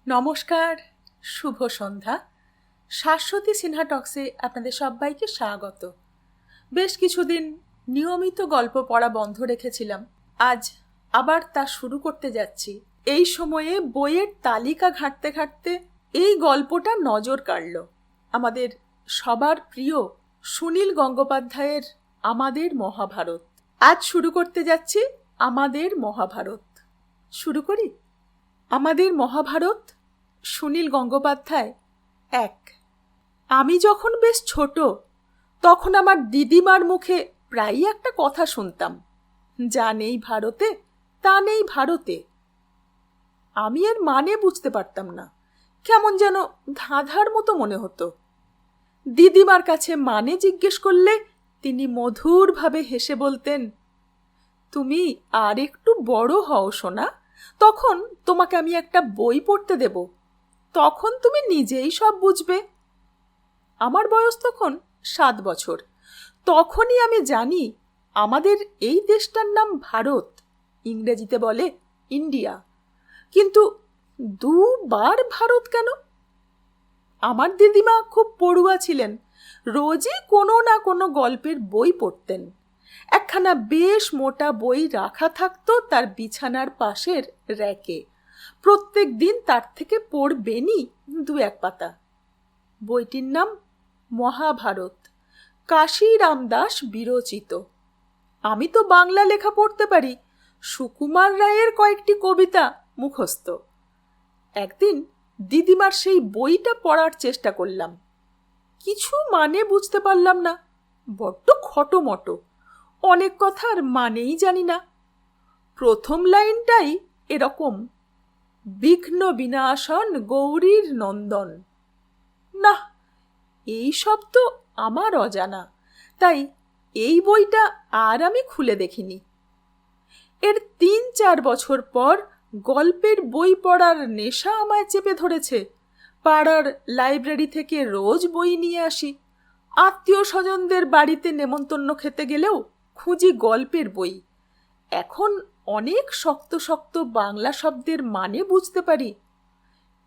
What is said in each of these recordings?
নমস্কার, শুভ সন্ধ্যা। শাশ্বতী সিনহা টক্সে আপনাদের সবাইকে স্বাগত। বেশ কিছুদিন নিয়মিত গল্প পড়া বন্ধ রেখেছিলাম, আজ আবার তা শুরু করতে যাচ্ছি। এই সময়ে বইয়ের তালিকা ঘাঁটতে ঘাঁটতে এই গল্পটা নজর কাড়ল। আমাদের সবার প্রিয় সুনীল গঙ্গোপাধ্যায়ের আমাদের মহাভারত। আজ শুরু করতে যাচ্ছি আমাদের মহাভারত। শুরু করি। আমাদের মহাভারত, সুনীল গঙ্গোপাধ্যায়। এক। আমি যখন বেশ ছোট তখন আমার দিদিমার মুখে প্রায়ই একটা কথা শুনতাম, যা নেই ভারতে তা নেই ভারতে। আমি এর মানে বুঝতে পারতাম না, কেমন যেন ধাঁধার মতো মনে হতো। দিদিমার কাছে মানে জিজ্ঞেস করলে তিনি মধুরভাবে হেসে বলতেন, তুমি আর একটু বড় হও সোনা, তখন তোমাকে আমি একটা বই পড়তে দেব, তখন তুমি নিজেই সব বুঝবে। আমার বয়স তখন 7 বছর। তখনই আমি জানি আমাদের এই দেশটার নাম ভারত, ইংরেজিতে বলে ইন্ডিয়া। কিন্তু দুবার ভারত কেন? আমার দিদিমা খুব পড়ুয়া ছিলেন, রোজই কোনো না কোনো গল্পের বই পড়তেন। একখানা বেশ মোটা বই রাখা থাকতো তার বিছানার পাশের র্যাকে। প্রত্যেক দিন তার থেকে পড়বেনই 2-1 পাতা। বইটির নাম মহাভারত, কাশীরাম দাস বিরচিত। আমি তো বাংলা লেখা পড়তে পারি, সুকুমার রায়ের কয়েকটি কবিতা মুখস্থ। একদিন দিদিমার সেই বইটা পড়ার চেষ্টা করলাম। কিছু মানে বুঝতে পারলাম না, বড্ড খটোমটো, অনেক কথার মানেই জানি না। প্রথম লাইনটাই এরকম, বিঘ্ন বিনাশন গৌরীর নন্দন। না, এই সব তো আমার অজানা, তাই এই বইটা আর আমি খুলে দেখিনি। এর 3-4 বছর পর গল্পের বই পড়ার নেশা আমায় চেপে ধরেছে। পাড়ার লাইব্রেরি থেকে রোজ বই নিয়ে আসি। আত্মীয় স্বজনদের বাড়িতে নেমন্তন্ন খেতে গেলেও খুঁজি গল্পের বই। এখন অনেক শক্ত শক্ত বাংলা শব্দের মানে বুঝতে পারি।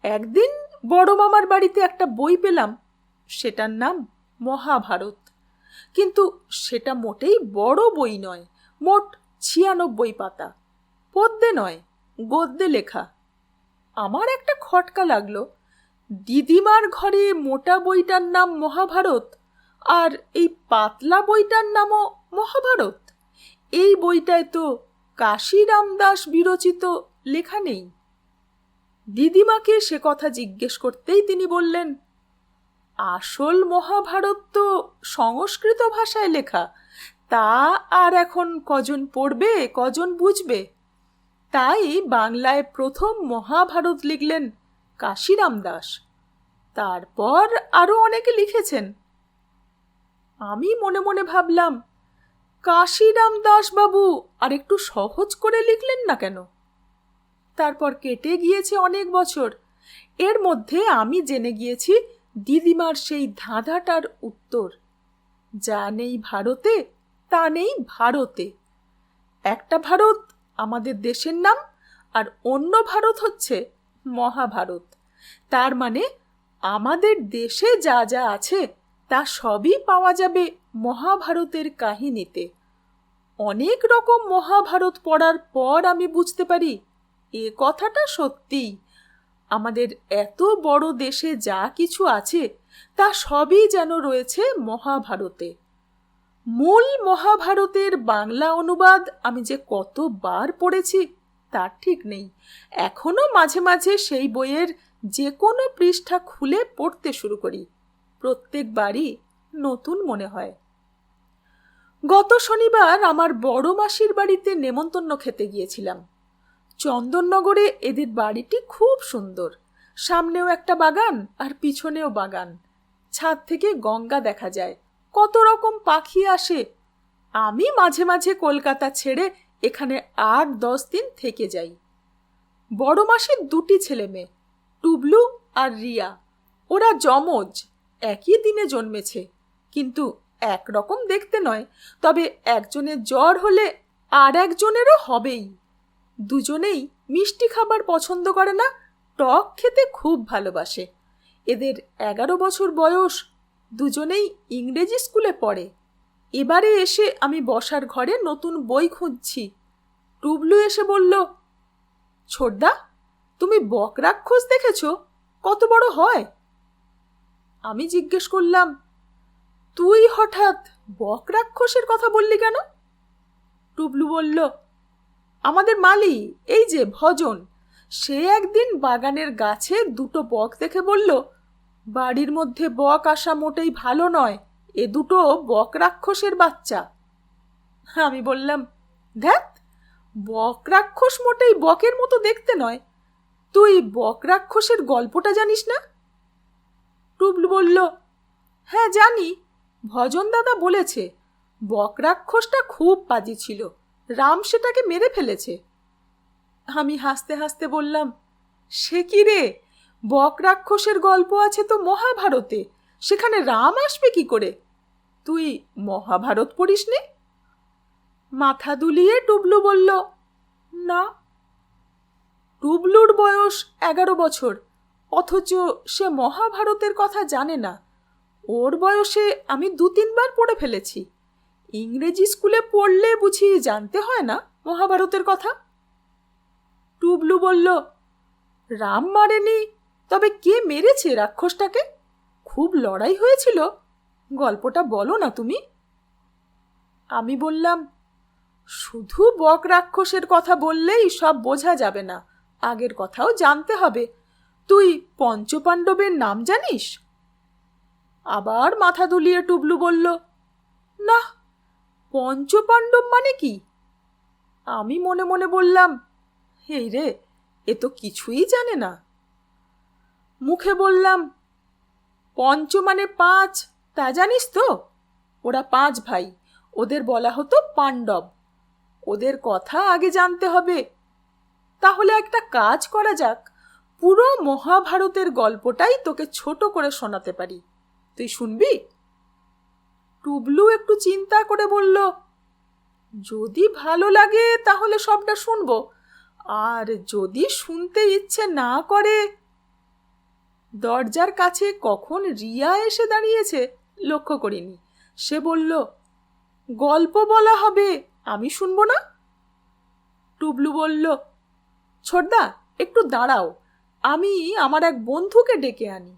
একদিন বড় মামার বাড়িতে একটা বই পেলাম, সেটার নাম মহাভারত। কিন্তু সেটা মোটেই বড় বই নয়, মোট 96 পাতা। পদ্যে নয়, গদ্যে লেখা। আমার একটা খটকা লাগলো, দিদিমার ঘরে মোটা বইটার নাম মহাভারত আর এই পাতলা বইটার নামও মহাভারত। এই বইটায় তো কাশীরাম দাস বিরচিত লেখা নেই। দিদিমাকে সে কথা জিজ্ঞেস করতেই তিনি বললেন, আসল মহাভারত তো সংস্কৃত ভাষায় লেখা, তা আর এখন কজন পড়বে, কজন বুঝবে। তাই বাংলায় প্রথম মহাভারত লিখলেন কাশীরাম দাস। তারপর আরো অনেকে লিখেছেন। আমি মনে মনে ভাবলাম, কাশীরাম দাস বাবু আর একটু সহজ করে লিখলেন না কেন? তারপর কেটে গিয়েছে অনেক বছর, এর মধ্যে আমি জেনে গিয়েছি দিদিমার সেই ধাঁধাটার উত্তর। যা নেই ভারতে তা নেই ভারতে। একটা ভারত আমাদের দেশের নাম, আর অন্য ভারত হচ্ছে মহাভারত। তার মানে আমাদের দেশে যা যা আছে তা সবই পাওয়া যাবে মহাভারতের কাহিনীতে। অনেক রকম মহাভারত পড়ার পর আমি বুঝতে পারি এ কথাটা সত্যি। আমাদের এত বড় দেশে যা কিছু আছে তা সবই যেন রয়েছে মহাভারতে। মূল মহাভারতের বাংলা অনুবাদ আমি যে কতবার পড়েছি তার ঠিক নেই। এখনো মাঝে মাঝে সেই বইয়ের যে কোনো পৃষ্ঠা খুলে পড়তে শুরু করি। প্রত্যেকবারই নতুন মনে হয়। গত শনিবার আমার বড় মাসির বাড়িতে নেমন্তন্ন খেতে গিয়েছিলাম। চন্দননগরে এদের বাড়িটি খুব সুন্দর, সামনেও একটা বাগান আর পিছনেও বাগান। ছাদ থেকে গঙ্গা দেখা যায়, কত রকম পাখি আসে। আমি মাঝে মাঝে কলকাতা ছেড়ে এখানে 8-10 দিন থেকে যাই। বড় মাসির 2টি ছেলে মেয়ে, টুবলু আর রিয়া। ওরা যমজ, একই দিনে জন্মেছে, কিন্তু একরকম দেখতে নয়। তবে একজনের জ্বর হলে আর একজনেরও হবেই। দুজনেই মিষ্টি খাবার পছন্দ করে না, টক খেতে খুব ভালোবাসে। এদের 11 বছর বয়স, দুজনেই ইংরেজি স্কুলে পড়ে। এবারে এসে আমি বসার ঘরে নতুন বই খুঁজছি। টুবলু এসে বলল, ছোটদা, তুমি বক রাক্ষস দেখেছ? কত বড় হয়? আমি জিজ্ঞেস করলাম, তুই হঠাৎ বক রাক্ষসের কথা বললি কেন? টুবলু বলল, আমাদের মালি, এই যে ভজন, সে একদিন বাগানের গাছে দুটো বক দেখে বলল, বাড়ির মধ্যে বক আসা মোটেই ভালো নয়, এ দুটো বক রাক্ষসের বাচ্চা। আমি বললাম, ধ্যাৎ, বক রাক্ষস মোটেই বকের মতো দেখতে নয়। তুই বক রাক্ষসের গল্পটা জানিস না? টুবলু বলল, হ্যাঁ জানি, ভজন দাদা বলেছে বক রাক্ষসটা খুব পাজি ছিল, রাম সেটাকে মেরে ফেলেছে। আমি হাসতে হাসতে বললাম, সে কি রে, বক রাক্ষসের গল্প আছে তো মহাভারতে, সেখানে রাম আসবে কি করে? তুই মহাভারত পড়িসনি? মাথা দুলিয়ে টুবলু বলল, না। টুবলুর বয়স 11 বছর, অথচ সে মহাভারতের কথা জানে না। ওর বয়সে আমি 2-3 বার পড়ে ফেলেছি। ইংরেজি স্কুলে পড়লে বুঝি জানতে হয় না মহাভারতের কথা? টুবলু বলল, রাম মারেনি, তবে কে মেরেছে রাক্ষসটাকে? খুব লড়াই হয়েছিল, গল্পটা বলো না তুমি। আমি বললাম, শুধু বক রাক্ষসের কথা বললেই সব বোঝা যাবে না, আগের কথাও জানতে হবে। তুই পঞ্চপাণ্ডবের নাম জানিস? আবার মাথা দুলিয়ে টুবলু বলল, না, পঞ্চপাণ্ডব মানে কি? আমি মনে মনে বললাম, এই রে, এ তো কিছুই জানে না। মুখে বললাম, পঞ্চ মানে 5, তা জানিস তো? ওরা 5 ভাই, ওদের বলা হতো পাণ্ডব। ওদের কথা আগে জানতে হবে। তাহলে একটা কাজ করা যাক, পুরো মহাভারতের গল্পটাই তোকে ছোট করে শোনাতে পারি, তুই শুনবি? টুবলু একটু চিন্তা করে বলল, যদি ভালো লাগে তাহলে সবটা শুনবো, আর যদি শুনতে ইচ্ছে না করে। দরজার কাছে কখন রিয়া এসে দাঁড়িয়েছে লক্ষ্য করিনি। সে বলল, গল্প বলা হবে, আমি শুনবো না। টুবলু বলল, ছোটদা, একটু দাঁড়াও, আমি আমার এক বন্ধুকে ডেকে আনি।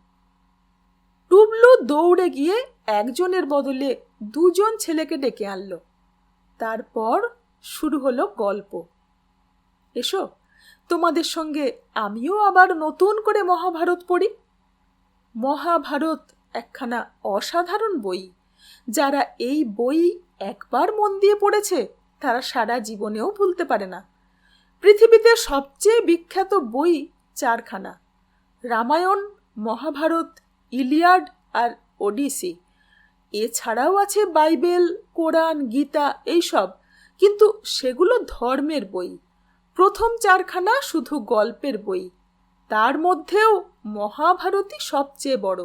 টুবলু দৌড়ে গিয়ে একজনের বদলে 2 ছেলেকে ডেকে আনলো। তারপর শুরু হলো গল্প। এসো, তোমাদের সঙ্গে আমিও আবার নতুন করে মহাভারত পড়ি। মহাভারত একখানা অসাধারণ বই। যারা এই বই একবার মন দিয়ে পড়েছে তারা সারা জীবনেও ভুলতে পারে না। পৃথিবীতে সবচেয়ে বিখ্যাত বই 4খানা: রামায়ণ, মহাভারত, ইলিয়াড আর ওডিসি। এছাড়াও আছে বাইবেল, কোরআন, গীতা, এইসব, কিন্তু সেগুলো ধর্মের বই। প্রথম 4খানা শুধু গল্পের বই। তার মধ্যেও মহাভারতই সবচেয়ে বড়।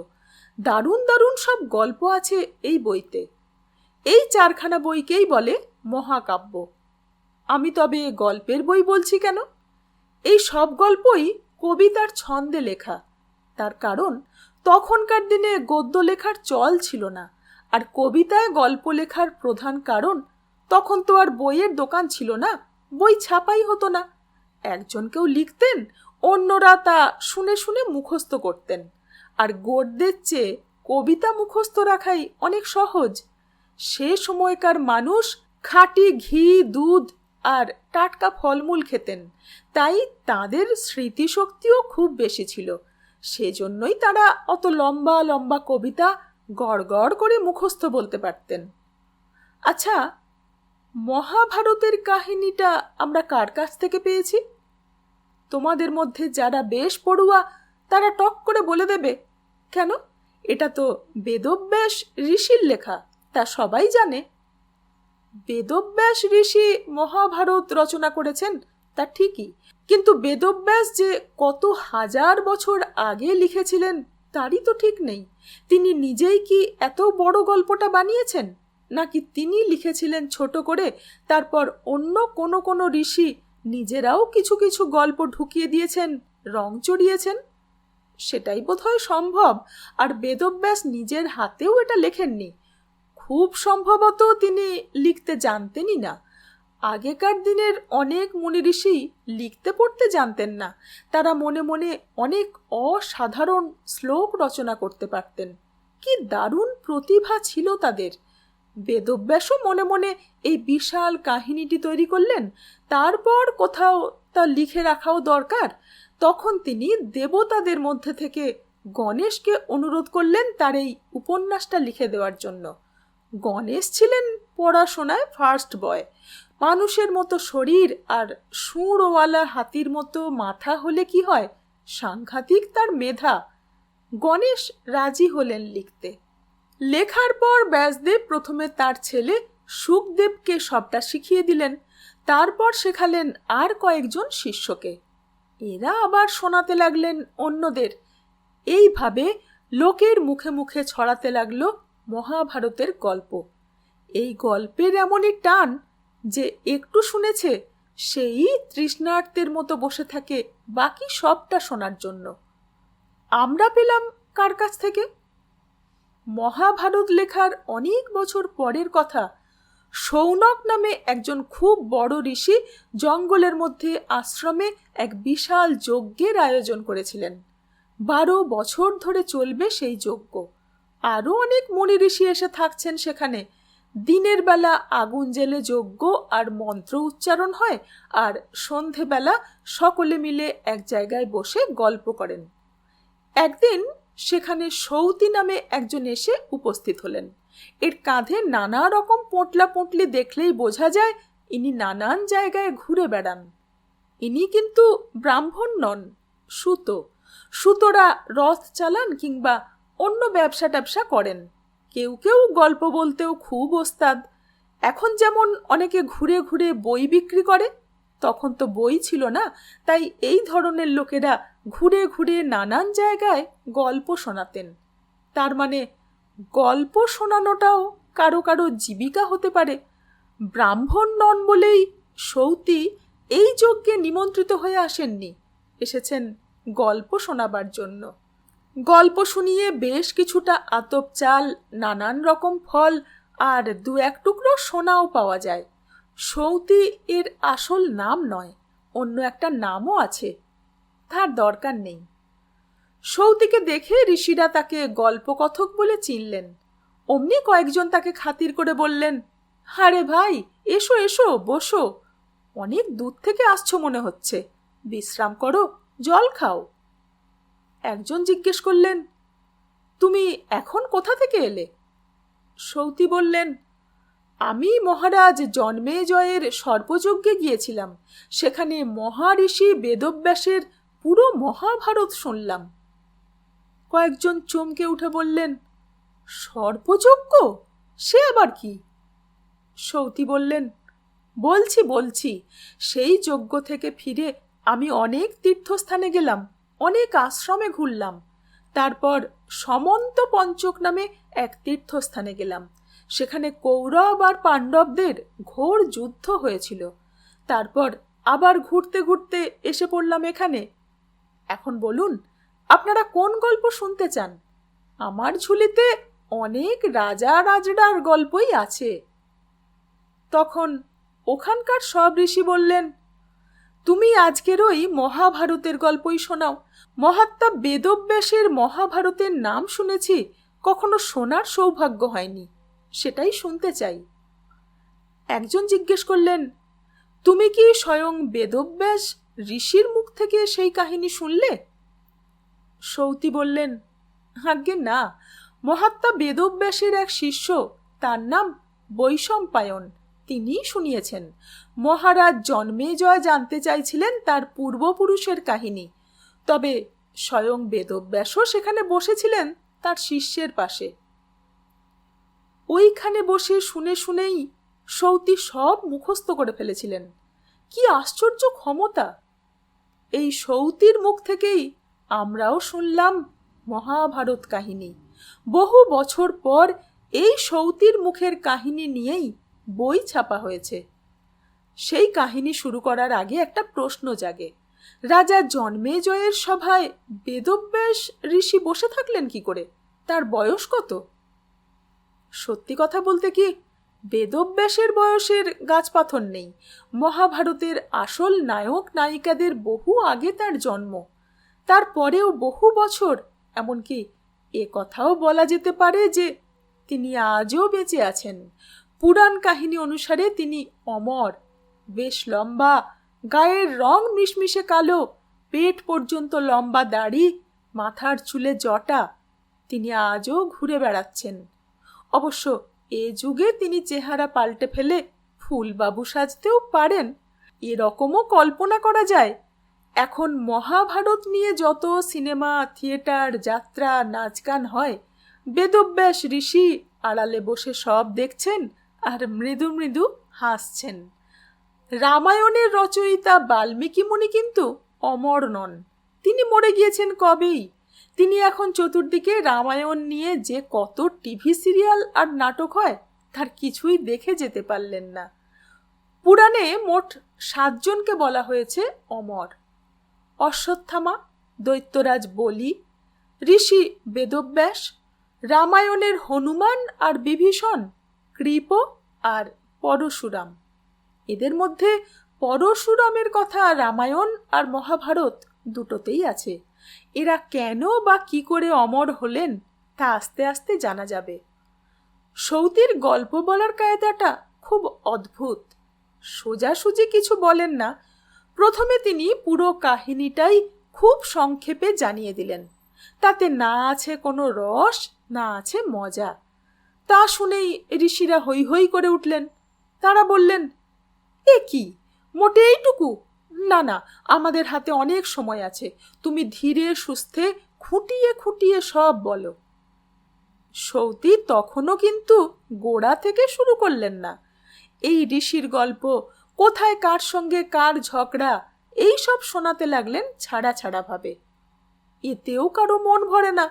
দারুণ দারুণ সব গল্প আছে এই বইতে। এই 4খানা বইকেই বলে মহাকাব্য। আমি তবে গল্পের বই বলছি কেন? এই সব গল্পই কবিতার ছন্দে লেখা। তার কারণ, তখনকার দিনে গদ্য লেখার চল ছিল না। আর কবিতায় গল্প লেখার প্রধান কারণ, তখন তো আর বইয়ের দোকান ছিল না, বই ছাপাই হতো না। একজন কেউ লিখতেন, অন্যরা তা শুনে শুনে মুখস্থ করতেন। আর গদ্যের চেয়ে কবিতা মুখস্থ রাখাই অনেক সহজ। সে সময়কার মানুষ খাঁটি ঘি, দুধ আর টাটকা ফলমূল খেতেন, তাই তাদের স্মৃতিশক্তিও খুব বেশি ছিল। সেজন্যই তারা অত লম্বা লম্বা কবিতা গড় গড় করে মুখস্থ বলতে পারতেন। আচ্ছা, মহাভারতের কাহিনীটা আমরা কার কাছ থেকে পেয়েছি? তোমাদের মধ্যে যারা বেশ পড়ুয়া তারা টক করে বলে দেবে, কেন, এটা তো বেদব্যাস ঋষির লেখা, তা সবাই জানে। বেদব্যাস ঋষি মহাভারত রচনা করেছেন তা ঠিকই, কিন্তু বেদব্যাস যে কত হাজার বছর আগে লিখেছিলেন তারই তো ঠিক নেই। তিনি নিজেই কি এত বড় গল্পটা বানিয়েছেন, নাকি তিনি লিখেছিলেন ছোট করে, তারপর অন্য কোনো কোনো ঋষি নিজেরাও কিছু কিছু গল্প ঢুকিয়ে দিয়েছেন রং চড়িয়েছেন? সেটাই বোধহয় সম্ভব। আর বেদব্যাস নিজের হাতেও এটা লেখেননি। খুব সম্ভবত তিনি লিখতে জানতেনই না। আগেকার দিনের অনেক মুনি ঋষি লিখতে পড়তে জানতেন না। তারা মনে মনে অনেক অসাধারণ শ্লোক রচনা করতে পারতেন। কি দারুণ প্রতিভা ছিল তাদের! বেদব্যাসও মনে মনে এই বিশাল কাহিনীটি তৈরি করলেন। তারপর কোথাও তা লিখে রাখাও দরকার। তখন তিনি দেবতাদের মধ্যে থেকে গণেশকে অনুরোধ করলেন তার এই উপন্যাসটা লিখে দেওয়ার জন্য। গণেশ ছিলেন পড়াশোনায় ফার্স্ট বয়। মানুষের মতো শরীর আর সুরওয়ালা হাতির মতো মাথা হলে কি হয়, সাংঘাতিক তার মেধা। গণেশ রাজি হলেন লিখতে। লেখার পর ব্যাসদেব প্রথমে তার ছেলে সুখদেবকে সবটা শিখিয়ে দিলেন। তারপর শেখালেন আর কয়েকজন শিষ্যকে। এরা আবার শোনাতে লাগলেন অন্যদের। এইভাবে লোকের মুখে মুখে ছড়াতে লাগলো মহাভারতের গল্প। এই গল্পের এমনই টান যে একটু শুনেছে সেই তৃষ্ণার্তের মতো বসে থাকে বাকি সবটা শোনার জন্য। আমরা পেলাম কার কাছ থেকে? মহাভারত লেখার অনেক বছর পরের কথা। শৌনক নামে একজন খুব বড় ঋষি জঙ্গলের মধ্যে আশ্রমে এক বিশাল যজ্ঞের আয়োজন করেছিলেন। 12 বছর ধরে চলবে সেই যজ্ঞ। আরও অনেক মুনি ঋষি এসে থাকছেন সেখানে। দিনের বেলা আগুন জ্বেলে যজ্ঞ আর মন্ত্র উচ্চারণ হয়, আর সন্ধেবেলা সকলে মিলে এক জায়গায় বসে গল্প করেন। একদিন সেখানে সৌতি নামে একজন এসে উপস্থিত হলেন। এর কাঁধে নানা রকম পোঁটলা পুঁটলি দেখলেই বোঝা যায় ইনি নানান জায়গায় ঘুরে বেড়ান। ইনি কিন্তু ব্রাহ্মণ নন, সুতো। সুতোরা রথ চালান কিংবা অন্য ব্যবসা ট্যাবসা করেন। কেউ কেউ গল্প বলতেও খুব ওস্তাদ। এখন যেমন অনেকে ঘুরে ঘুরে বই বিক্রি করে, তখন তো বই ছিল না, তাই এই ধরনের লোকেরা ঘুরে ঘুরে নানান জায়গায় গল্প শোনাতেন। তার মানে গল্প শোনানোটাও কারো কারো জীবিকা হতে পারে। ব্রাহ্মণ নন বলেই সৌতি এই যজ্ঞে নিমন্ত্রিত হয়ে আসেননি, এসেছেন গল্প শোনাবার জন্য। গল্প শুনিয়ে বেশ কিছুটা আতপ চাল, নানান রকম ফল আর 2-1 টুকরো সোনাও পাওয়া যায়। সৌতি এর আসল নাম নয়, অন্য একটা নামও আছে, তার দরকার নেই। সৌতিকে দেখে ঋষিরা তাকে গল্পকথক বলে চিনলেন। অমনি কয়েকজন তাকে খাতির করে বললেন, আরে ভাই, এসো এসো, বসো। অনেক দূর থেকে আসছো মনে হচ্ছে, বিশ্রাম করো, জল খাও। একজন জিজ্ঞেস করলেন, তুমি এখন কোথা থেকে এলে? সৌতি বললেন, আমি মহারাজ জন্মেজয়ের সর্পযজ্ঞে গিয়েছিলাম। সেখানে মহাঋষি বেদব্যাসের পুরো মহাভারত শুনলাম। কয়েকজন চমকে উঠে বললেন, সর্পযজ্ঞ? সে আবার কি? সৌতি বললেন, বলছি। সেই যজ্ঞ থেকে ফিরে আমি অনেক তীর্থস্থানে গেলাম, অনেক আশ্রমে ঘুরলাম। তারপর সমন্ত পঞ্চক নামে এক তীর্থস্থানে গেলাম। সেখানে কৌরব আর পাণ্ডবদের ঘোর যুদ্ধ হয়েছিল। তারপর আবার ঘুরতে ঘুরতে এসে পড়লাম এখানে। এখন বলুন, আপনারা কোন গল্প শুনতে চান? আমার ঝুলিতে অনেক রাজা রাজড়ার গল্পই আছে। তখন ওখানকার সব ঋষি বললেন, তুমি আজকের ওই মহাভারতের গল্পই শোনাও। মহাত্মা বেদব্যাসের মহাভারতের নাম শুনেছি, কখনো শোনার সৌভাগ্য হয়নি, সেটাই শুনতে চাই। একজন জিজ্ঞেস করলেন, তুমি কি স্বয়ং বেদব্যাস ঋষির মুখ থেকে সেই কাহিনী শুনলে? সৌতি বললেন, আজ্ঞে না, মহাত্মা বেদব্যাসের এক শিষ্য, তার নাম বৈশম্পায়ন, তিনি শুনিয়েছেন। মহারাজ জন্মেজয় জানতে চাইছিলেন তার পূর্বপুরুষের কাহিনী। তবে স্বয়ং বেদব্যাসও সেখানে বসেছিলেন তার শিষ্যের পাশে। ওইখানে বসে শুনে শুনেই সৌতি সব মুখস্থ করে ফেলেছিলেন। কি আশ্চর্য ক্ষমতা! এই সৌতির মুখ থেকেই আমরাও শুনলাম মহাভারত কাহিনী। বহু বছর পর এই সৌতির মুখের কাহিনী নিয়েই বই ছাপা হয়েছে। সেই কাহিনী শুরু করার আগে একটা প্রশ্ন জাগে, রাজা জন্মেজয়ের সভায় বেদব্যাস ঋষি বসে থাকলেন কি করে? তার বয়স কত? সত্যি কথা বলতে কি, বেদব্যাসের বয়সের গাছপাথর নেই। মহাভারতের আসল নায়ক নায়িকাদের বহু আগে তার জন্ম। তারপরেও বহু বছর, এমনকি এ কথাও বলা যেতে পারে যে তিনি আজও বেঁচে আছেন। পুরাণ কাহিনী অনুসারে তিনি অমর। বেশ লম্বা, গায়ের রং মিশমিশে কালো, পেট পর্যন্ত লম্বা দাড়ি, মাথার চুলে জটা। তিনি আজও ঘুরে বেড়াচ্ছেন। অবশ্য এ যুগে তিনি চেহারা পাল্টে ফেলে ফুলবাবু সাজতেও পারেন, এরকমও কল্পনা করা যায়। এখন মহাভারত নিয়ে যত সিনেমা, থিয়েটার, যাত্রা, নাচ গান হয়, বেদব্যাস ঋষি আড়ালে বসে সব দেখছেন আর মৃদু মৃদু হাসছেন। রামায়ণের রচয়িতা বাল্মীকি মুনি কিন্তু অমর নন। তিনি মরে গিয়েছেন কবেই। তিনি এখন চতুর্দিকে রামায়ণ নিয়ে যে কত টিভি সিরিয়াল আর নাটক হয় তার কিছুই দেখে যেতে পারলেন না। পুরাণে মোট 7 জনকে বলা হয়েছে অমর: অশ্বত্থামা, দৈত্যরাজ বলি, ঋষি বেদব্যাস, রামায়ণের হনুমান আর বিভীষণ, কৃপ আর পরশুরাম। এদের মধ্যে পরশুরামের কথা রামায়ণ আর মহাভারত দুটোতেই আছে। এরা কেন বা কি করে অমর হলেন তা আস্তে আস্তে জানা যাবে। সৌতির গল্প বলার কায়দাটা খুব অদ্ভুত। সোজাসুজি কিছু বলেন না, প্রথমে তিনি পুরো কাহিনীটাই খুব সংক্ষেপে জানিয়ে দিলেন। তাতে না আছে কোনো রস, না আছে মজা। তা শুনেই ঋষিরা হৈ হৈ করে উঠলেন। তারা বললেন, এ কি, মোটে এইটুকু? না না, আমাদের হাতে অনেক সময় আছে, তুমি ধীরে সুস্থে খুঁটিয়ে খুঁটিয়ে সব বলো। সৌতি তখনও কিন্তু গোড়া থেকে শুরু করলেন না। এই ঋষির গল্প, কোথায় কার সঙ্গে কার ঝগড়া, এই সব শোনাতে লাগলেন ছাড়া ছাড়া ভাবে। এতেও কারো মন ভরে না।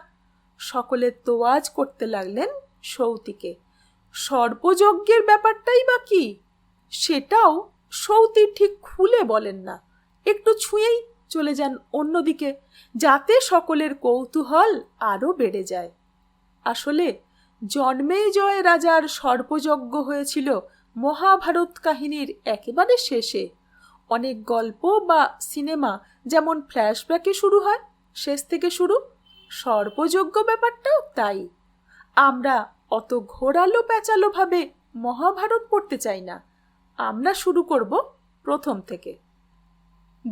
সকলে তোয়াজ করতে লাগলেন সৌতিকে। সর্পযজ্ঞের ব্যাপারটাই বা কি, সেটাও সৌতি ঠিক খুলে বলেন না। একটু ছুঁয়েই চলে যান অন্যদিকে, যাতে সকলের কৌতূহল আরো বেড়ে যায়। আসলে জন্মেজয় রাজার সর্পযজ্ঞ হয়েছিল মহাভারত কাহিনীর একেবারে শেষে। অনেক গল্প বা সিনেমা যেমন ফ্ল্যাশব্যাকে শুরু হয়, শেষ থেকে শুরু, সর্পযজ্ঞ ব্যাপারটাও তাই। আমরা অত ঘোরালো প্যাচালো ভাবে মহাভারত পড়তে চাই না। আমরা শুরু করব প্রথম থেকে।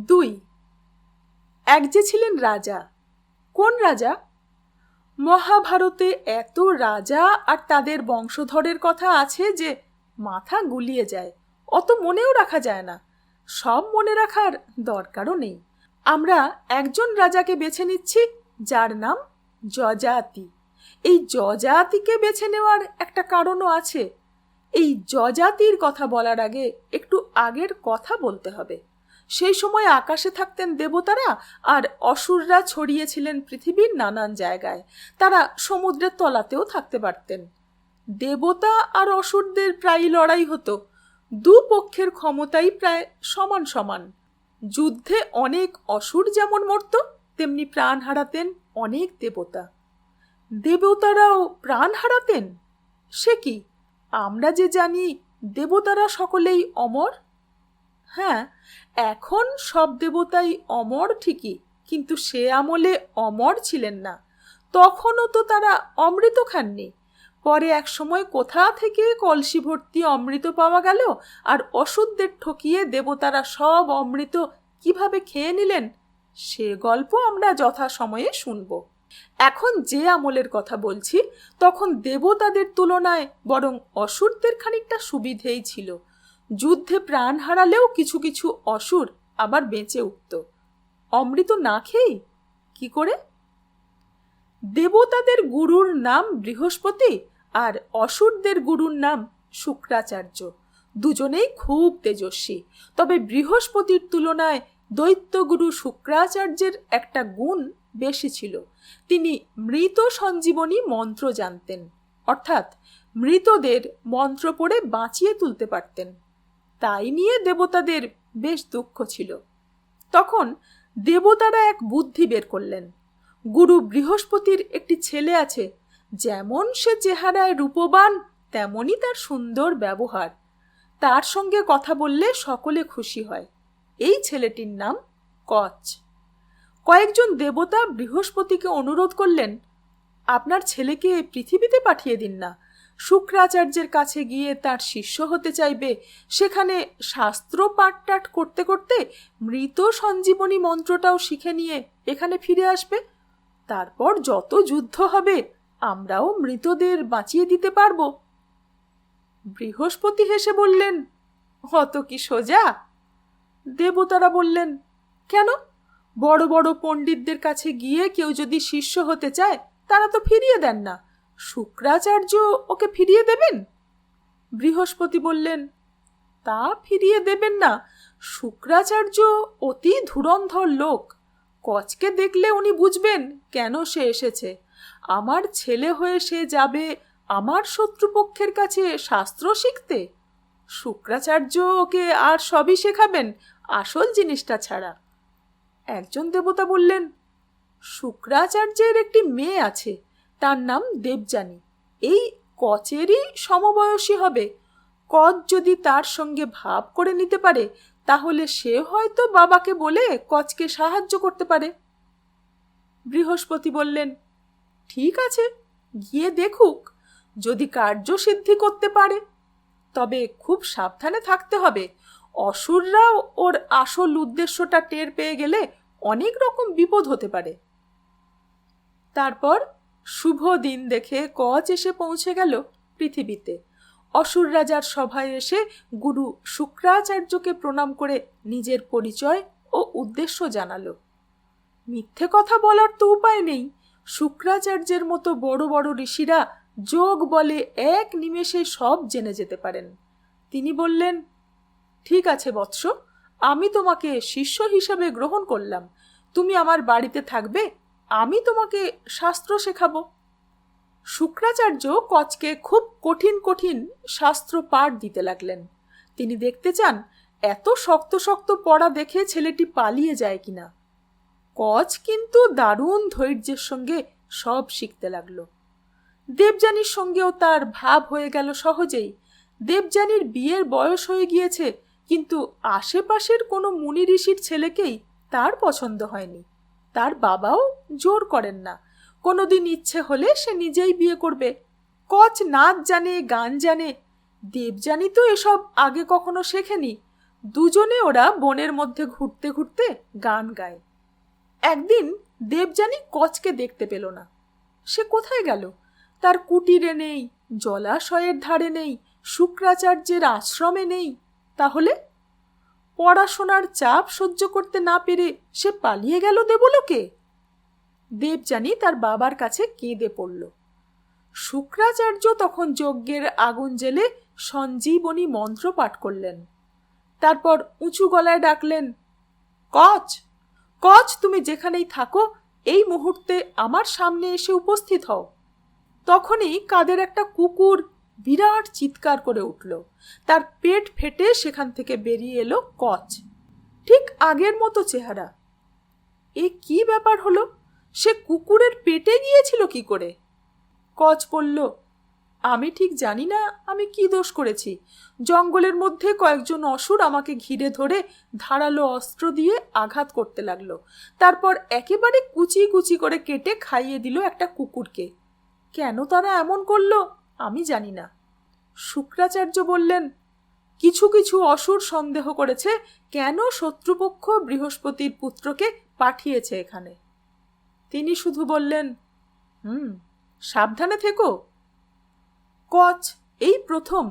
2, এক যে ছিলেন রাজা। কোন রাজা? মহাভারতে এত রাজা আর তাদের বংশধরের কথা আছে যে মাথা গুলিয়ে যায়। অত মনেও রাখা যায় না। সব মনে রাখার দরকারও নেই। আমরা একজন রাজাকে বেছে নিচ্ছি, যার নাম যযাতি। এই যযাতিকে বেছে নেওয়ার একটা কারণও আছে। এই যযাতির কথা বলার আগে একটু আগের কথা বলতে হবে। সেই সময় আকাশে থাকতেন দেবতারা, আর অসুররা ছড়িয়েছিলেন পৃথিবীর নানান জায়গায়। তারা সমুদ্রের তলাতেও থাকতে পারতেন। দেবতা আর অসুরদের প্রায় লড়াই হতো। দুপক্ষের ক্ষমতাই প্রায় সমান সমান। যুদ্ধে অনেক অসুর যেমন মরত, তেমনি প্রাণ হারাতেন অনেক দেবতা। দেবতারাও প্রাণ হারাতেন? সে কি, আমরা যে জানি দেবতারা সকলেই অমর। হ্যাঁ, এখন সব দেবতাই অমর ঠিকই, কিন্তু সে আমলে অমর ছিলেন না। তখনও তো তারা অমৃত খাননি। পরে এক সময় কোথা থেকে কলসি ভর্তি অমৃত পাওয়া গেল, আর অসুরদের ঠকিয়ে দেবতারা সব অমৃত কিভাবে খেয়ে নিলেন, সে গল্প আমরা যথাসময়ে শুনব। এখন যে আমলের কথা বলছি, তখন দেবতাদের তুলনায় বরং অসুরদের খানিকটা সুবিধেই ছিল। যুদ্ধে প্রাণ হারালেও কিছু কিছু অসুর আবার বেঁচে উঠত। অমৃত না খেয়েই। কি করে? দেবতাদের গুরুর নাম বৃহস্পতি আর অসুরদের গুরুর নাম শুক্রাচার্য। দুজনেই খুব তেজস্বী। তবে বৃহস্পতির তুলনায় দৈত্যগুরু শুক্রাচার্যের একটা গুণ বেশি ছিল। তিনি মৃত সঞ্জীবনী মন্ত্র জানতেন, অর্থাৎ মৃতদের মন্ত্র পড়ে বাঁচিয়ে তুলতে পারতেন। তাই নিয়ে দেবতাদের বেশ দুঃখ ছিল। তখন দেবতারা এক বুদ্ধি বের করলেন। গুরু বৃহস্পতির একটি ছেলে আছে, যেমন সে চেহারায় রূপবান তেমনই তার সুন্দর ব্যবহার। তার সঙ্গে কথা বললে সকলে খুশি হয়। এই ছেলেটির নাম কচ। কয়েকজন দেবতা বৃহস্পতিকে অনুরোধ করলেন, আপনার ছেলেকে পৃথিবীতে পাঠিয়ে দিন না। শুক্রাচার্যের কাছে গিয়ে তার শিষ্য হতে চাইবে, সেখানে শাস্ত্র পাঠটাঠ করতে করতে মৃত সঞ্জীবনী মন্ত্রটাও শিখে নিয়ে এখানে ফিরে আসবে। তারপর যত যুদ্ধ হবে আমরাও মৃতদের বাঁচিয়ে দিতে পারবো। বৃহস্পতি হেসে বললেন, অত কি সোজা? দেবতারা বললেন, কেন? বড় বড় পণ্ডিতদের কাছে গিয়ে কেউ যদি শিষ্য হতে চায় তারা তো ফিরিয়ে দেন না, শুক্রাচার্য ওকে ফিরিয়ে দেবেন? বৃহস্পতি বললেন, তা ফিরিয়ে দেবেন না। শুক্রাচার্য অতি ধুরন্ধর লোক। কচকে দেখলে উনি বুঝবেন কেন সে এসেছে। আমার ছেলে হয়ে সে যাবে আমার শত্রুপক্ষের কাছে শাস্ত্র শিখতে? শুক্রাচার্য ওকে আর সবই শেখাবেন, আসল জিনিসটা ছাড়া। একজন দেবতা বললেন, শুক্রাচার্যের একটি মেয়ে আছে, তার নাম দেবযানী। এই কচেরই সমবয়সী হবে। কচ যদি তার সঙ্গে ভাব করে নিতে পারে তাহলে সে হয়তো বাবাকে বলে কচকে সাহায্য করতে পারে। বৃহস্পতি বললেন, ঠিক আছে, গিয়ে দেখুক, যদি কার্যসিদ্ধি করতে পারে। তবে খুব সাবধানে থাকতে হবে। অসুররাও ওর আসল উদ্দেশ্যটা টের পেয়ে গেলে অনেক রকম বিপদ হতে পারে। তারপর শুভ দিন দেখে কচ এসে পৌঁছে গেল পৃথিবীতে। অসুর রাজার সভায় এসে গুরু শুক্রাচার্যকে প্রণাম করে নিজের পরিচয় ও উদ্দেশ্য জানালো। মিথ্যে কথা বলার তো উপায় নেই। শুক্রাচার্যের মতো বড় বড় ঋষিরা যোগ বলে এক নিমেষে সব জেনে যেতে পারেন। তিনি বললেন, ঠিক আছে বৎস, আমি তোমাকে শিষ্য হিসাবে গ্রহণ করলাম। তুমি আমার বাড়িতে থাকবে, আমি তোমাকে শাস্ত্র শেখাবো। শুক্রাচার্য কচকে খুব কঠিন কঠিন শাস্ত্র পাঠ দিতে লাগলেন। তিনি দেখতে চান এত শক্ত শক্ত পড়া দেখে ছেলেটি পালিয়ে যায় কিনা। কচ কিন্তু দারুণ ধৈর্যের সঙ্গে সব শিখতে লাগলো। দেবযানীর সঙ্গেও তার ভাব হয়ে গেল সহজেই। দেবযানীর বিয়ের বয়স হয়ে গিয়েছে, কিন্তু আশেপাশের কোনো মুনি ঋষির ছেলেকেই তার পছন্দ হয়নি। তার বাবাও জোর করেন না, কোনোদিন ইচ্ছে হলে সে নিজেই বিয়ে করবে। কচ নাচ জানে, গান জানে। দেবযানী তো এসব আগে কখনো শেখেনি। দুজনে ওরা বনের মধ্যে ঘুরতে ঘুরতে গান গায়। একদিন দেবযানী কচকে দেখতে পেল না। সে কোথায় গেল? তার কুটিরে নেই, জলাশয়ের ধারে নেই, শুক্রাচার্যের আশ্রমে নেই। তাহলে পড়াশোনার চাপ সহ্য করতে না পেরে সে পালিয়ে গেল দেবলোকে। দেবযানী তার বাবার কাছে কেঁদে পড়ল। শুক্রাচার্য তখন যজ্ঞের আগুন জেলে সঞ্জীবনী মন্ত্র পাঠ করলেন। তারপর উঁচু গলায় ডাকলেন, কচ, কচ, তুমি যেখানেই থাকো এই মুহূর্তে আমার সামনে এসে উপস্থিত হও। তখনই কাদের একটা কুকুর বিরাট চিৎকার করে উঠল। তার পেট ফেটে সেখান থেকে বেরিয়ে এলো কচ। ঠিক আগের মতো চেহারা। এ কি ব্যাপার হলো? সে কুকুরের পেটে গিয়েছিল কি করে? কচ বলল, আমি ঠিক জানি না আমি কি দোষ করেছি। জঙ্গলের মধ্যে কয়েকজন অসুর আমাকে ঘিরে ধরে ধারালো অস্ত্র দিয়ে আঘাত করতে লাগলো। তারপর একেবারে কুচি কুচি করে কেটে খাইয়ে দিল একটা কুকুরকে। কেন তারা এমন করলো আমি জানি না। শুক্রাচার্য বললেন, কিছু কিছু অসুর সন্দেহ করেছে কেন শত্রুপক্ষ বৃহস্পতির পুত্রকে পাঠিয়েছে এখানে। তিনি শুধু বললেন, সাবধানে থেকো। কচ এই প্রথম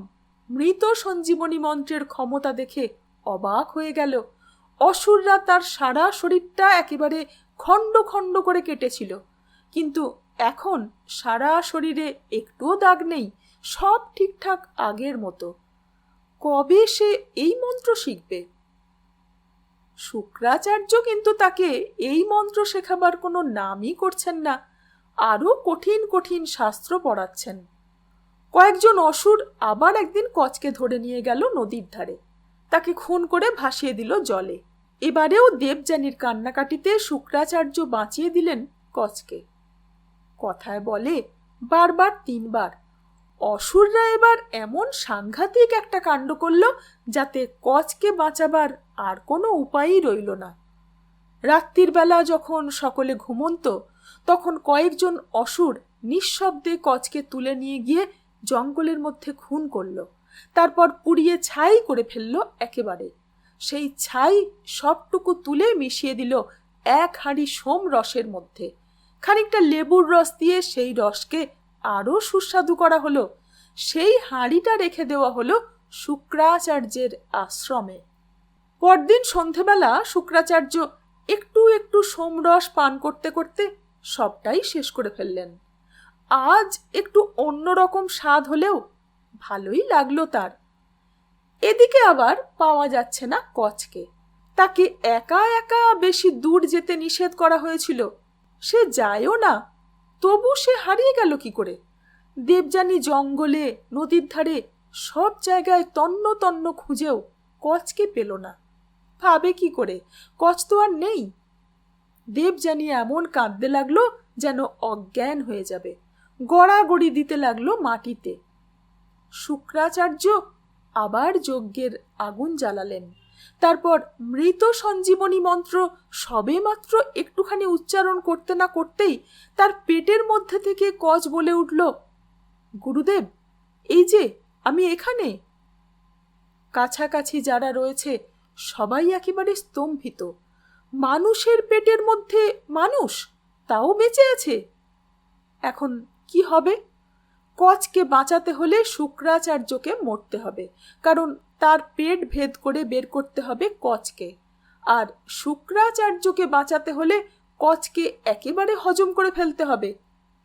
মৃত সঞ্জীবনী মন্ত্রের ক্ষমতা দেখে অবাক হয়ে গেল। অসুররা তার সারা শরীরটা একেবারে খণ্ড খণ্ড করে কেটেছিল, কিন্তু এখন সারা শরীরে একটুও দাগ নেই, সব ঠিকঠাক আগের মতো। কবে সে এই মন্ত্র শিখবে? শুক্রাচার্য কিন্তু তাকে এই মন্ত্র শেখাবার কোনো নামই করছেন না, আরো কঠিন কঠিন শাস্ত্র পড়াচ্ছেন। কয়েকজন অসুর আবার একদিন কচকে ধরে নিয়ে গেল নদীর ধারে। তাকে খুন করে ভাসিয়ে দিল জলে। এবারেও দেবযানীর কান্নাকাটিতে শুক্রাচার্য বাঁচিয়ে দিলেন কচকে। কথায় বলে বারবার তিনবার। অসুররা এবার এমন সাংঘাতিক একটা কাণ্ড করল যাতে কচকে বাঁচাবার আর কোনো উপায়ই রইল না। রাত্রির বেলা যখন সকলে ঘুমন্ত, তখন কয়েকজন অসুর নিঃশব্দে কচকে তুলে নিয়ে গিয়ে জঙ্গলের মধ্যে খুন করল। তারপর পুড়িয়ে ছাই করে ফেলল একেবারে। সেই ছাই সবটুকু তুলে মিশিয়ে দিল এক হাঁড়ি সোম রসের মধ্যে। খানিকটা লেবুর রস দিয়ে সেই রসকে আরো সুস্বাদু করা হলো। সেই হাঁড়িটা রেখে দেওয়া হলো শুক্রাচার্যের আশ্রমে। পরদিন সন্ধেবেলা শুক্রাচার্য একটু একটু সোমরস পান করতে করতে সবটাই শেষ করে ফেললেন। আজ একটু অন্যরকম স্বাদ হলেও ভালোই লাগলো তার। এদিকে আবার পাওয়া যাচ্ছে না কচকে। তাকে একা একা বেশি দূর যেতে নিষেধ করা হয়েছিল, সে যায়ও না। তবু সে হারিয়ে গেল কি করে? দেবযানী জঙ্গলে, নদীর ধারে সব জায়গায় তন্ন তন্ন খুঁজেও কচকে পেল না। ভাবে কি করে, কচ তো আর নেই। দেবযানী এমন কাঁদতে লাগলো যেন অজ্ঞান হয়ে যাবে। গড়াগড়ি দিতে লাগলো মাটিতে। শুক্রাচার্য আবার যজ্ঞের আগুন জ্বালালেন। তারপর মৃত সঞ্জীবনী মন্ত্র সবে মাত্র একটুখানি উচ্চারণ করতে না করতেই তার পেটের মধ্যে থেকে কচ বলে উঠল, গুরুদেব, এই যে আমি এখানে। কাছাকাছি যারা রয়েছে সবাই একেবারে স্তম্ভিত। মানুষের পেটের মধ্যে মানুষ, তাও বেঁচে আছে। এখন কি হবে? কচকে বাঁচাতে হলে শুক্রাচার্যকে মরতে হবে, কারণ তার পেট ভেদ করে বের করতে হবে কচকে। আর শুক্রাচার্যকে বাঁচাতে হলে কচকে একেবারে হজম করে ফেলতে হবে।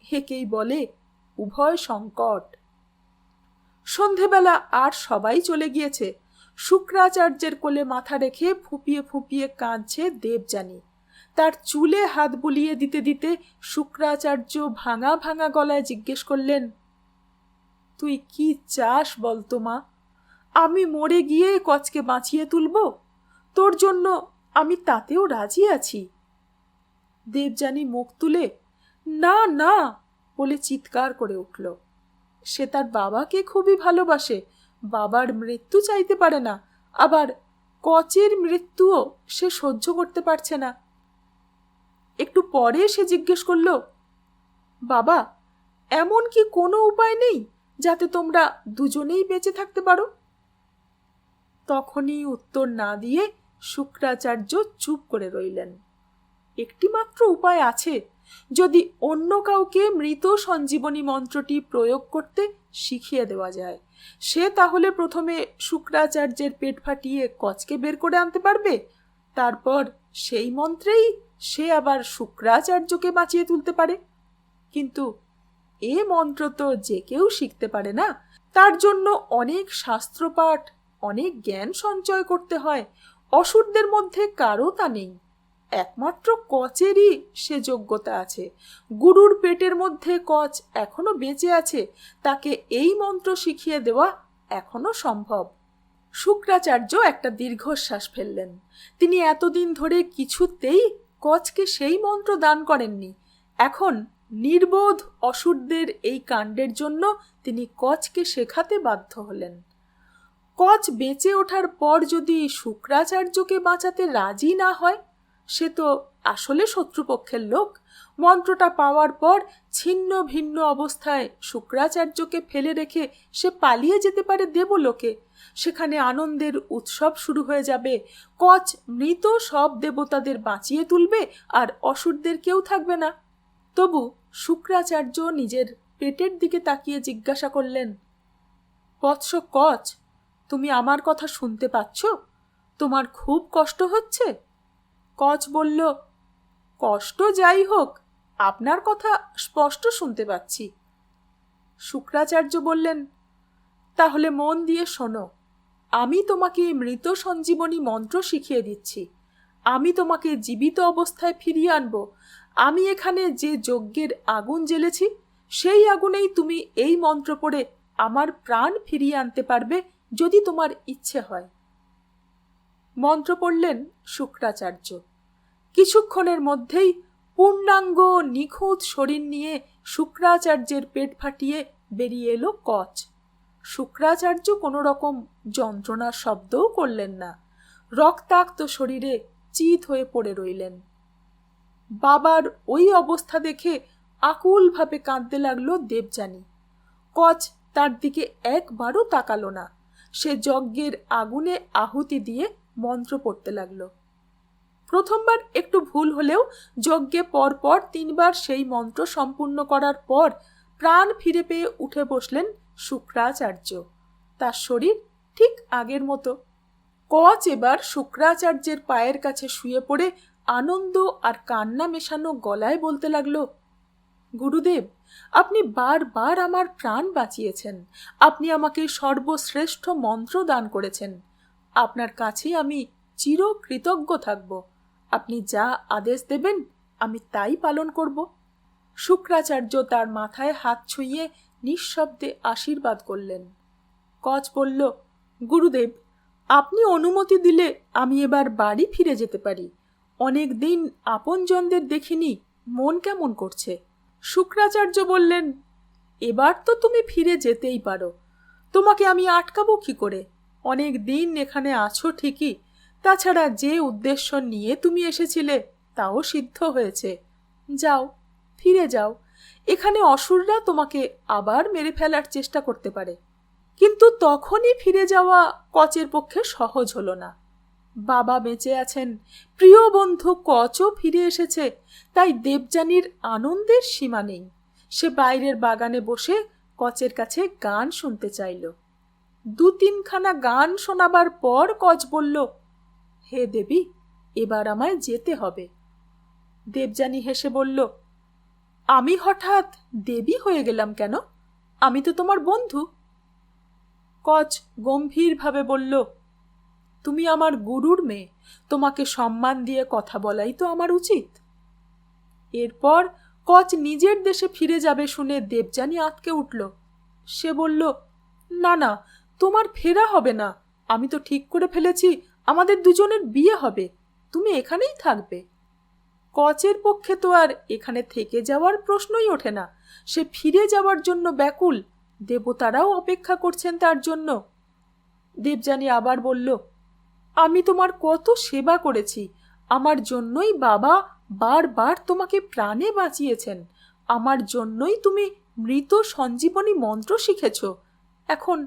একেই বলে উভয় সংকট। সন্ধেবেলা আর সবাই চলে গিয়েছে। শুক্রাচার্যের কোলে মাথা রেখে ফুপিয়ে ফুপিয়ে কাঁদছে দেবযানী। তার চুলে হাত বুলিয়ে দিতে দিতে শুক্রাচার্য ভাঙা ভাঙা গলায় জিজ্ঞেস করলেন, তুই কি চাস বলতো মা? আমি মরে গিয়ে কচকে বাঁচিয়ে তুলব? তোর জন্য আমি তাতেও রাজি আছি। দেবযানী মুখ তুলে না না বলে চিৎকার করে উঠল। সে তার বাবাকে খুবই ভালোবাসে, বাবার মৃত্যু চাইতে পারে না, আবার কচের মৃত্যুও সে সহ্য করতে পারছে না। একটু পরে সে জিজ্ঞেস করল, বাবা, এমন কি কোনো উপায় নেই যাতে তোমরা দুজনেই বেঁচে থাকতে পারো? তখনই উত্তর না দিয়ে শুক্রাচার্য চুপ করে রইলেন। একটি মাত্র উপায় আছে, যদি অন্য কাউকে মৃত সঞ্জীবনী মন্ত্রটি প্রয়োগ করতে শিখিয়ে দেওয়া যায়। সে তাহলে প্রথমে শুক্রাচার্যের পেট ফাটিয়ে কচকে বের করে আনতে পারবে, তারপর সেই মন্ত্রেই সে আবার শুক্রাচার্যকে বাঁচিয়ে তুলতে পারে। কিন্তু এ মন্ত্র তো যে কেউ শিখতে পারে না। তার জন্য অনেক শাস্ত্রপাঠ, অনেক জ্ঞান সঞ্চয় করতে হয়। অসুরদের মধ্যে কারো তা নেই। একমাত্র কচেরই সে যোগ্যতা আছে। গুরুর পেটের মধ্যে কচ এখনো বেঁচে আছে, তাকে এই মন্ত্র শিখিয়ে দেওয়া এখনো সম্ভব। শুক্রাচার্য একটা দীর্ঘশ্বাস ফেললেন। তিনি এতদিন ধরে কিছুতেই কচকে সেই মন্ত্র দান করেননি। এখন নির্বোধ অসুরদের এই কাণ্ডের জন্য তিনি কচকে শেখাতে বাধ্য হলেন। কচ বেঁচে ওঠার পর যদি শুক্রাচার্যকে বাঁচাতে রাজি না হয়, সে তো আসলে শত্রুপক্ষের লোক। মন্ত্রটা পাওয়ার পর ছিন্ন ভিন্ন অবস্থায় শুক্রাচার্যকে ফেলে রেখে সে পালিয়ে যেতে পারে দেবলোকে। সেখানে আনন্দের উৎসব শুরু হয়ে যাবে। কচ মৃত সব দেবতাদের বাঁচিয়ে তুলবে, আর অসুরদের কেউ থাকবে না। তবু শুক্রাচার্য নিজের পেটের দিকে তাকিয়ে জিজ্ঞাসা করলেন, বৎস কচ, তুমি আমার কথা শুনতে পাচ্ছ? তোমার খুব কষ্ট হচ্ছে? কচ বলল, কষ্ট যাই হোক, আপনার কথা স্পষ্ট শুনতে পাচ্ছি। শুক্রাচার্য বললেন, তাহলে মন দিয়ে শোনো। আমি তোমাকে মৃত সঞ্জীবনী মন্ত্র শিখিয়ে দিচ্ছি। আমি তোমাকে জীবিত অবস্থায় ফিরিয়ে আনব। আমি এখানে যে যজ্ঞের আগুন জ্বেলেছি, সেই আগুনেই তুমি এই মন্ত্র পড়ে আমার প্রাণ ফিরিয়ে আনতে পারবে, যদি তোমার ইচ্ছে হয়। মন্ত্র পড়লেন শুক্রাচার্য। কিছুক্ষণের মধ্যেই পূর্ণাঙ্গ নিখুঁত শরীর নিয়ে শুক্রাচার্যের পেট ফাটিয়ে বেরিয়ে এলো কচ। শুক্রাচার্য কোনো রকম যন্ত্রণার শব্দও করলেন না, রক্তাক্ত শরীরে চিত হয়ে পড়ে রইলেন। বাবার ওই অবস্থা দেখে আকুলভাবে কাঁদতে লাগলো দেবযানী। কচ তার দিকে একবারও তাকালো না। সে যজ্ঞের আগুনে আহুতি দিয়ে মন্ত্র পড়তে লাগলো। প্রথমবার একটু ভুল হলেও যজ্ঞে পরপর 3 বার সেই মন্ত্র সম্পূর্ণ করার পর প্রাণ ফিরে পেয়ে উঠে বসলেন শুক্রাচার্য। তার শরীর ঠিক আগের মতো। কচ এবার শুক্রাচার্যের পায়ের কাছে শুয়ে পড়ে আনন্দ আর কান্না মেশানো গলায় বলতে লাগলো, গুরুদেব, আপনি বারবার আমার প্রাণ বাঁচিয়েছেন। আপনি আমাকে সর্বশ্রেষ্ঠ মন্ত্র দান করেছেন। আপনার কাছেই আমি চিরকৃতজ্ঞ থাকব। আপনি যা আদেশ দেবেন আমি তাই পালন করব। শুক্রাচার্য তার মাথায় হাত ছুঁয়ে নিঃশব্দে আশীর্বাদ করলেন। কচ বলল, গুরুদেব, আপনি অনুমতি দিলে আমি এবার বাড়ি ফিরে যেতে পারি। অনেক দিন আপনজনদের দেখিনি, মন কেমন করছে। শুক্রাচার্য বললেন, এবার তো তুমি ফিরে যেতেই পারো। তোমাকে আমি আটকাবো কি করে? অনেক দিন এখানে আছো ঠিকই, তাছাড়া যে উদ্দেশ্য নিয়ে তুমি এসেছিলে তাও সিদ্ধ হয়েছে। যাও, ফিরে যাও। এখানে অসুররা তোমাকে আবার মেরে ফেলার চেষ্টা করতে পারে। কিন্তু তখনই ফিরে যাওয়া কচের পক্ষে সহজ হলো না। বাবা বেঁচে আছেন, প্রিয় বন্ধু কচও ফিরে এসেছে, তাই দেবযানীর আনন্দের সীমা নেই। সে বাইরের বাগানে বসে কচের কাছে গান শুনতে চাইল। 2-3 খানা গান শোনাবার পর কচ বলল, হে দেবী, এবার আমায় যেতে হবে। দেবযানী হেসে বলল, আমি হঠাৎ দেবী হয়ে গেলাম কেন? আমি তো তোমার বন্ধু। কচ গম্ভীরভাবে বলল, তুমি আমার গুরুর মেয়ে, তোমাকে সম্মান দিয়ে কথা বলাই তো আমার উচিত। এরপর কচ নিজের দেশে ফিরে যাবে শুনে দেবযানী আঁতকে উঠল। সে বলল, না না, তোমার ফেরা হবে না। আমি তো ঠিক করে ফেলেছি আমাদের দুজনের বিয়ে হবে। তুমি এখানেই থাকবে। কচের পক্ষে তো আর এখানে থেকে যাওয়ার প্রশ্নই ওঠে না। সে ফিরে যাওয়ার জন্য ব্যাকুল। দেবতারাও অপেক্ষা করছেন তার জন্য। দেবযানী আবার বলল, আমি তোমার কত সেবা করেছি। আমার জন্যই বাবা বারবার তোমাকে প্রাণে বাঁচিয়েছেন। আমার জন্যই তুমি মৃত সঞ্জীবনী মন্ত্র শিখেছ। এখন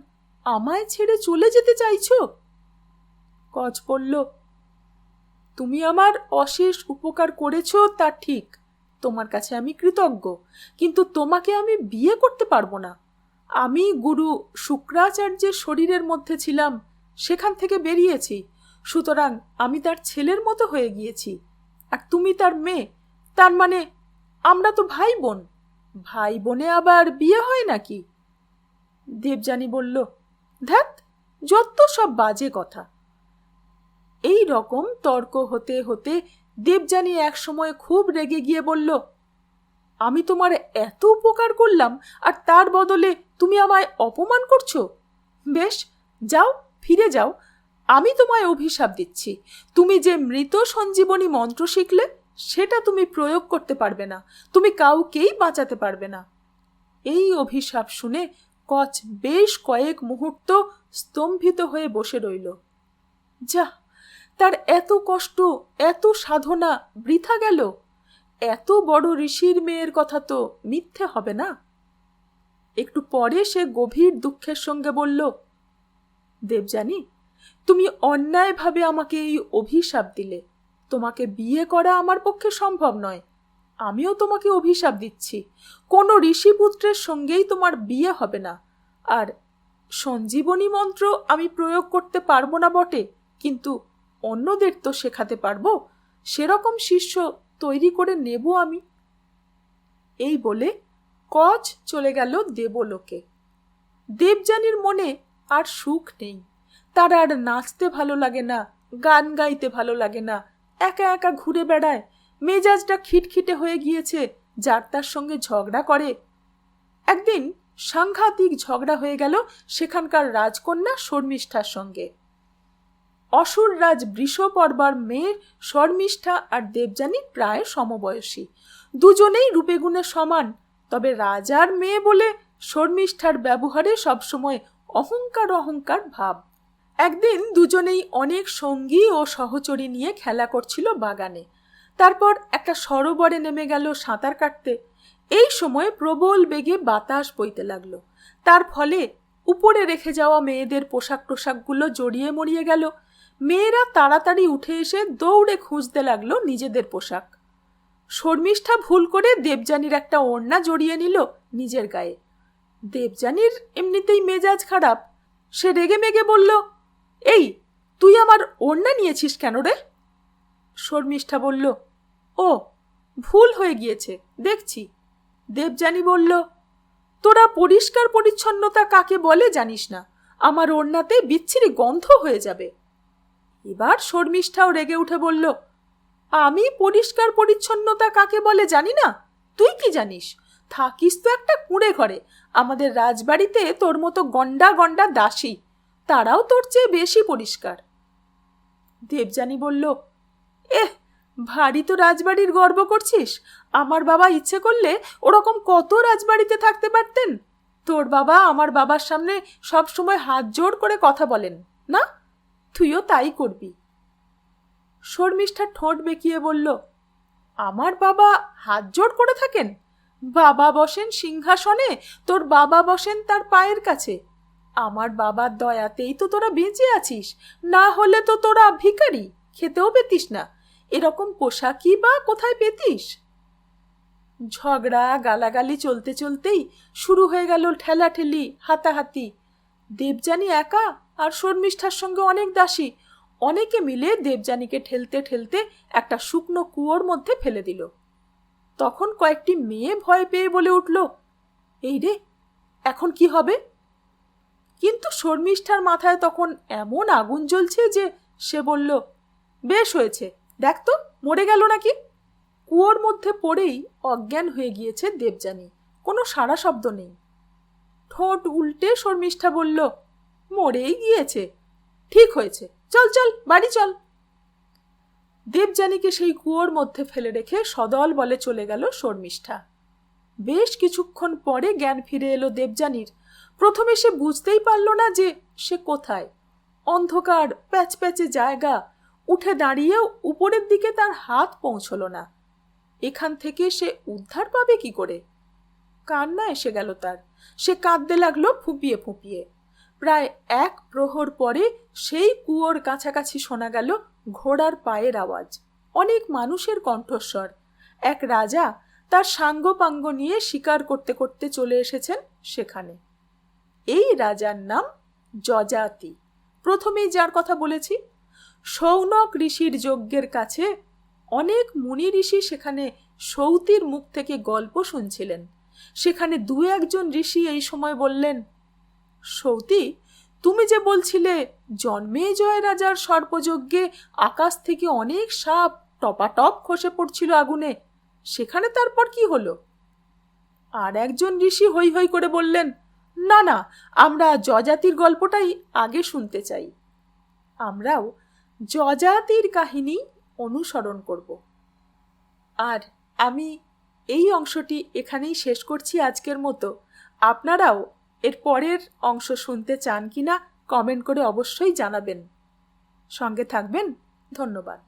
আমায় ছেড়ে চলে যেতে চাইছো? কচ বলল, তুমি আমার অশেষ উপকার করেছ তা ঠিক, তোমার কাছে আমি কৃতজ্ঞ, কিন্তু তোমাকে আমি বিয়ে করতে পারবো না। আমি গুরু শুক্রাচার্যের শরীরের মধ্যে ছিলাম, সেখান থেকে বেরিয়েছি, সুতরাং আমি তার ছেলের মতো হয়ে গিয়েছি। আর তুমি তার মেয়ে, তার মানে আমরা তো ভাই বোন। ভাই বোনে আবার বিয়ে হয় নাকি? দেবযানী বলল, ধ্যাৎ, যত সব বাজে কথা। এই রকম তর্ক হতে হতে দেবযানী এক সময় খুব রেগে গিয়ে বলল, আমি তোমার এত উপকার করলাম আর তার বদলে তুমি আমায় অপমান করছো? বেশ, যাও, ফিরে যাও। আমি তোমায় অভিশাপ দিচ্ছি। তুমি যে মৃত সঞ্জীবনী মন্ত্র শিখলে সেটা তুমি প্রয়োগ করতে পারবে না। তুমি কাউকেই বাঁচাতে পারবে না। এই অভিশাপ শুনে কচ বেশ কয়েক মুহূর্ত স্তম্ভিত হয়ে বসে রইল। যা, তার এত কষ্ট, এত সাধনা বৃথা গেল। এত বড় ঋষির মেয়ের কথা তো মিথ্যে হবে না। একটু পরে সে গভীর দুঃখের সঙ্গে বলল, দেবযানী, তুমি অন্যায়ভাবে আমাকে এই অভিশাপ দিলে। তোমাকে বিয়ে করা আমার পক্ষে সম্ভব নয়। আমিও তোমাকে অভিশাপ দিচ্ছি, কোনো ঋষিপুত্রের সঙ্গেই তোমার বিয়ে হবে না। আর সঞ্জীবনী মন্ত্র আমি প্রয়োগ করতে পারবো না বটে, কিন্তু অন্যদের তো শেখাতে পারবো। সেরকম শিষ্য তৈরি করে নেব আমি। এই বলে কচ চলে গেল দেবলোকে। দেবযানীর মনে আর সুখ নেই। তার আর নাচতে ভালো লাগে না, গান গাইতে ভালো লাগে না, একা একা ঘুরে বেড়ায়। মেজাজটা খিটখিটে হয়ে গিয়েছে, যার তার সঙ্গে ঝগড়া করে। একদিন সাংঘাতিক ঝগড়া হয়ে গেল সেখানকার রাজকন্যা শর্মিষ্ঠার সঙ্গে। অসুররাজ বৃষপর্বার মেয়ে শর্মিষ্ঠা আর দেবযানী প্রায় সমবয়সী, দুজনেই রূপেগুণে সমান। তবে রাজার মেয়ে বলে শর্মিষ্ঠার ব্যবহারে সবসময় অহংকার অহংকার ভাব। একদিন দুজনেই অনেক সঙ্গী ও সহচরী নিয়ে খেলা করছিল বাগানে। তারপর একটা সরোবরে নেমে গেল সাঁতার কাটতে। এই সময় প্রবল বেগে বাতাস বইতে লাগলো। তার ফলে উপরে রেখে যাওয়া মেয়েদের পোশাক টোশাকগুলো জড়িয়ে মরিয়ে গেল। মেয়েরা তাড়াতাড়ি উঠে এসে দৌড়ে খুঁজতে লাগলো নিজেদের পোশাক। শর্মিষ্ঠা ভুল করে দেবযানীর একটা ওড়না জড়িয়ে নিল নিজের গায়ে। দেবযানীর এমনিতেই মেজাজ খারাপ, সে রেগে মেগে বলল, এই তুই আমার ওড়না নিয়েছিস কেন রে? শর্মিষ্ঠা বলল, ও ভুল হয়ে গিয়েছে, দেখছি। দেবযানী বলল, তোরা পরিষ্কার পরিচ্ছন্নতা কাকে বলে জানিস না, আমার ওড়নাতে বিচ্ছিরি গন্ধ হয়ে যাবে। এবার শর্মিষ্ঠাও রেগে উঠে বলল, আমি পরিষ্কার পরিচ্ছন্নতা কাকে বলে জানি না? তুই কি জানিস? থাকিস তো একটা কুঁড়ে ঘরে। আমাদের রাজবাড়িতে তোর মতো গন্ডা গন্ডা দাসী, তারাও তোর চেয়ে বেশি পরিষ্কার। দেবযানী বলল, ভারী তো রাজবাড়ির গর্ব করছিস। আমার বাবা ইচ্ছে করলে ওরকম কত রাজবাড়িতে থাকতে পারতেন। তোর বাবা আমার বাবার সামনে সব সময় হাত জোড় করে কথা বলেন না, তুইও তাই করবি। শর্মিষ্ঠা ঠোঁট বেঁকিয়ে বলল, আমার বাবা হাত জোড় করে থাকেন? বাবা বসেন সিংহাসনে, তোর বাবা বসেন তার পায়ের কাছে। আমার বাবার দয়াতেই তো তোরা বেঁচে আছিস, না হলে তো তোরা ভিখারি, খেতেও পেতিস না। এরকম পোশাকই বা কোথায় পেতিস? ঝগড়া গালাগালি চলতে চলতেই শুরু হয়ে গেল ঠেলাঠেলি, হাতাহাতি। দেবযানী একা আর শর্মিষ্ঠার সঙ্গে অনেক দাসী, অনেকে মিলে দেবযানীকে ঠেলতে ঠেলতে একটা শুকনো কুয়োর মধ্যে ফেলে দিল। তখন কয়েকটি মেয়ে ভয় পেয়ে বলে উঠল, এই রে, এখন কি হবে? কিন্তু শর্মিষ্ঠার মাথায় তখন এমন আগুন জ্বলছে যে সে বলল, বেশ হয়েছে, দেখ তো মরে গেল নাকি। কুয়োর মধ্যে পড়েই অজ্ঞান হয়ে গিয়েছে দেবযানী, কোনো সাড়া শব্দ নেই। ঠোঁট উল্টে শর্মিষ্ঠা বলল, মরেই গিয়েছে, ঠিক হয়েছে, চল চল বাড়ি চল। দেবযানীকে সেই কুয়োর মধ্যে ফেলে রেখে সদল বলে চলে গেল শর্মিষ্ঠা। বেশ কিছুক্ষণ পরে জ্ঞান ফিরে এলো দেবযানীর। প্রথমে সে বুঝতেই পারল না যে সে কোথায়। অন্ধকার প্যাচপ্যাচে জায়গা, উঠে দাঁড়িয়েও উপরের দিকে তার হাত পৌঁছল না। এখান থেকে সে উদ্ধার পাবে কি করে? কান্না এসে গেল তার, সে কাঁদতে লাগলো ফুঁপিয়ে ফুঁপিয়ে। প্রায় 1 প্রহর পরে সেই কুয়োর কাছাকাছি শোনা গেল ঘোড়ার পায়ের আওয়াজ, অনেক মানুষের কণ্ঠস্বর। এক রাজা তার সাঙ্গপাঙ্গ নিয়ে শিকার করতে করতে চলে এসেছেন সেখানে। এই রাজার নাম যযাতি। প্রথমেই যার কথা বলেছি, শৌনক ঋষির যজ্ঞের কাছে অনেক মুনি ঋষি সেখানে সৌতির মুখ থেকে গল্প শুনছিলেন। সেখানে 2-1 ঋষি এই সময় বললেন, সৌতি, তুমি যে বলছিলে জন্মেজয় রাজার সর্পযজ্ঞে আকাশ থেকে অনেক সাপ টপাটপ খসে পড়ছিল আগুনে, সেখানে তারপর কি হলো? আর একজন ঋষি হৈ হৈ করে বললেন, না না, আমরা যযাতির গল্পটাই আগে শুনতে চাই। আমরাও যযাতির কাহিনী অনুসরণ করব। আর আমি এই অংশটি এখানেই শেষ করছি আজকের মতো। আপনারাও এর পরের অংশ শুনতে চান কিনা কমেন্ট করে অবশ্যই জানাবেন। সঙ্গে থাকবেন। ধন্যবাদ।